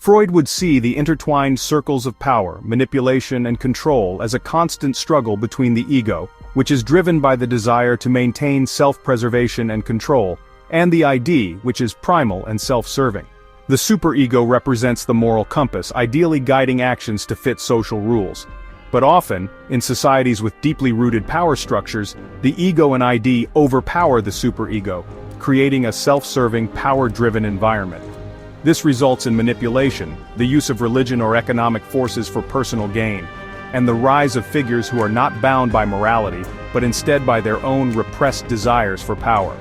Freud would see the intertwined circles of power, manipulation, and control as a constant struggle between the ego, which is driven by the desire to maintain self-preservation and control, and the ID, which is primal and self-serving. The superego represents the moral compass, ideally guiding actions to fit social rules. But often, in societies with deeply rooted power structures, the ego and ID overpower the superego, creating a self-serving, power-driven environment. This results in manipulation, the use of religion or economic forces for personal gain, and the rise of figures who are not bound by morality, but instead by their own repressed desires for power.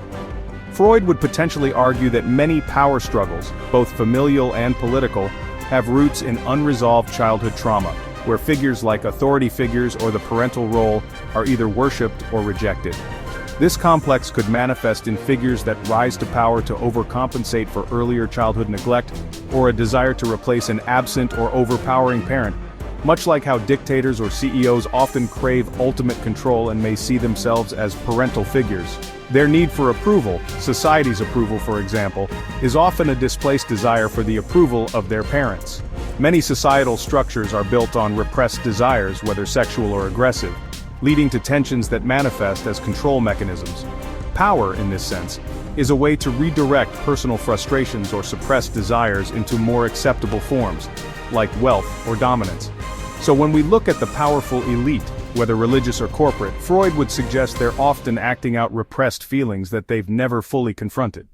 Freud would potentially argue that many power struggles, both familial and political, have roots in unresolved childhood trauma, where figures like authority figures or the parental role are either worshipped or rejected. This complex could manifest in figures that rise to power to overcompensate for earlier childhood neglect, or a desire to replace an absent or overpowering parent, much like how dictators or CEOs often crave ultimate control and may see themselves as parental figures. Their need for approval, society's approval for example, is often a displaced desire for the approval of their parents. Many societal structures are built on repressed desires, whether sexual or aggressive, leading to tensions that manifest as control mechanisms. Power, in this sense, is a way to redirect personal frustrations or suppressed desires into more acceptable forms, like wealth or dominance. So when we look at the powerful elite, whether religious or corporate, Freud would suggest they're often acting out repressed feelings that they've never fully confronted.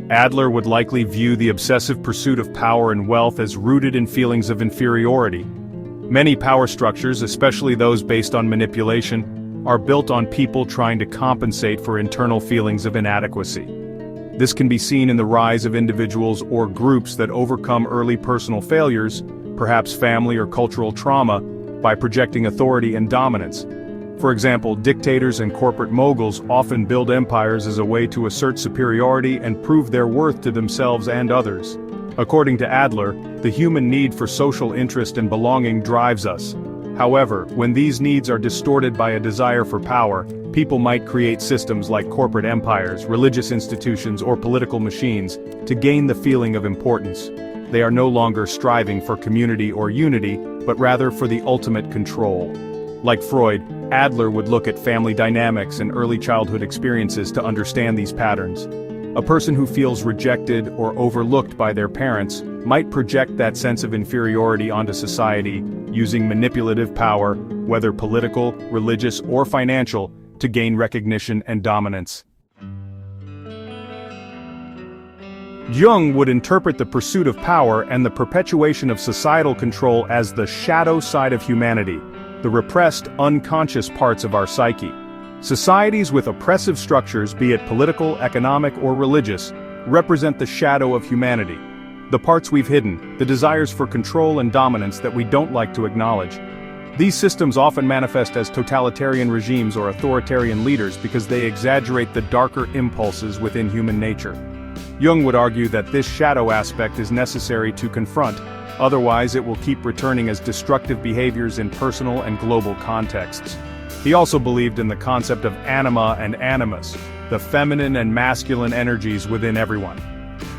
Adler would likely view the obsessive pursuit of power and wealth as rooted in feelings of inferiority. Many power structures, especially those based on manipulation, are built on people trying to compensate for internal feelings of inadequacy. This can be seen in the rise of individuals or groups that overcome early personal failures, perhaps family or cultural trauma, by projecting authority and dominance. For example, dictators and corporate moguls often build empires as a way to assert superiority and prove their worth to themselves and others. According to Adler, the human need for social interest and belonging drives us. However, when these needs are distorted by a desire for power, people might create systems like corporate empires, religious institutions, or political machines to gain the feeling of importance. They are no longer striving for community or unity, but rather for the ultimate control. Like Freud, Adler would look at family dynamics and early childhood experiences to understand these patterns. A person who feels rejected or overlooked by their parents might project that sense of inferiority onto society, using manipulative power, whether political, religious, or financial, to gain recognition and dominance. Jung would interpret the pursuit of power and the perpetuation of societal control as the shadow side of humanity, the repressed, unconscious parts of our psyche. Societies with oppressive structures, be it political, economic, or religious, represent the shadow of humanity. The parts we've hidden, the desires for control and dominance that we don't like to acknowledge. These systems often manifest as totalitarian regimes or authoritarian leaders because they exaggerate the darker impulses within human nature. Jung would argue that this shadow aspect is necessary to confront, otherwise it will keep returning as destructive behaviors in personal and global contexts. He also believed in the concept of anima and animus, the feminine and masculine energies within everyone.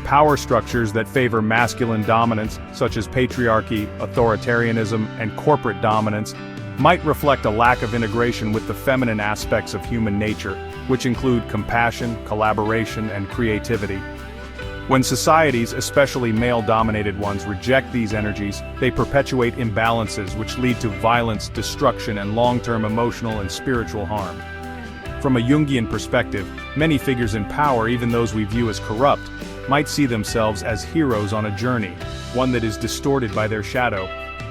Power structures that favor masculine dominance, such as patriarchy, authoritarianism, and corporate dominance, might reflect a lack of integration with the feminine aspects of human nature, which include compassion, collaboration, and creativity. When societies, especially male-dominated ones, reject these energies, they perpetuate imbalances which lead to violence, destruction, and long-term emotional and spiritual harm. From a Jungian perspective, many figures in power, even those we view as corrupt, might see themselves as heroes on a journey, one that is distorted by their shadow.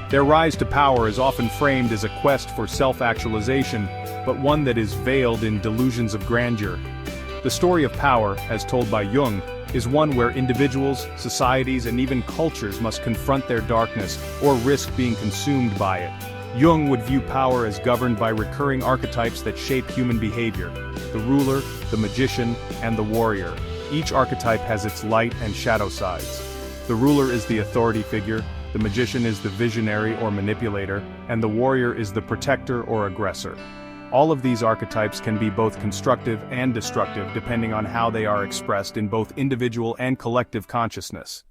Their rise to power is often framed as a quest for self-actualization, but one that is veiled in delusions of grandeur. The story of power, as told by Jung, is one where individuals, societies, and even cultures must confront their darkness or risk being consumed by it. Jung would view power as governed by recurring archetypes that shape human behavior: the ruler, the magician, and the warrior. Each archetype has its light and shadow sides. The ruler is the authority figure, the magician is the visionary or manipulator, and the warrior is the protector or aggressor. All of these archetypes can be both constructive and destructive depending on how they are expressed in both individual and collective consciousness.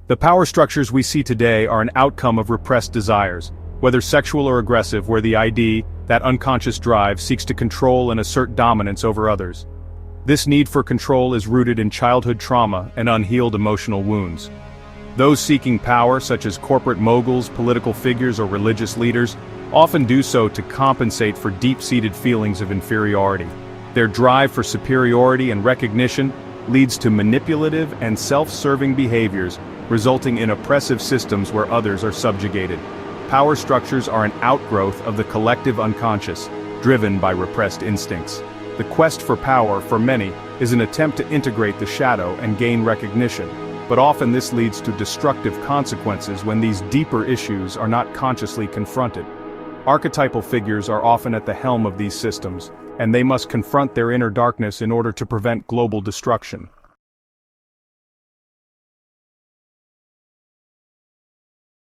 The power structures we see today are an outcome of repressed desires, whether sexual or aggressive, where the ID, that unconscious drive, seeks to control and assert dominance over others. This need for control is rooted in childhood trauma and unhealed emotional wounds. Those seeking power, such as corporate moguls, political figures, or religious leaders, often do so to compensate for deep-seated feelings of inferiority. Their drive for superiority and recognition leads to manipulative and self-serving behaviors, resulting in oppressive systems where others are subjugated. Power structures are an outgrowth of the collective unconscious, driven by repressed instincts. The quest for power, for many, is an attempt to integrate the shadow and gain recognition, but often this leads to destructive consequences when these deeper issues are not consciously confronted. Archetypal figures are often at the helm of these systems, and they must confront their inner darkness in order to prevent global destruction.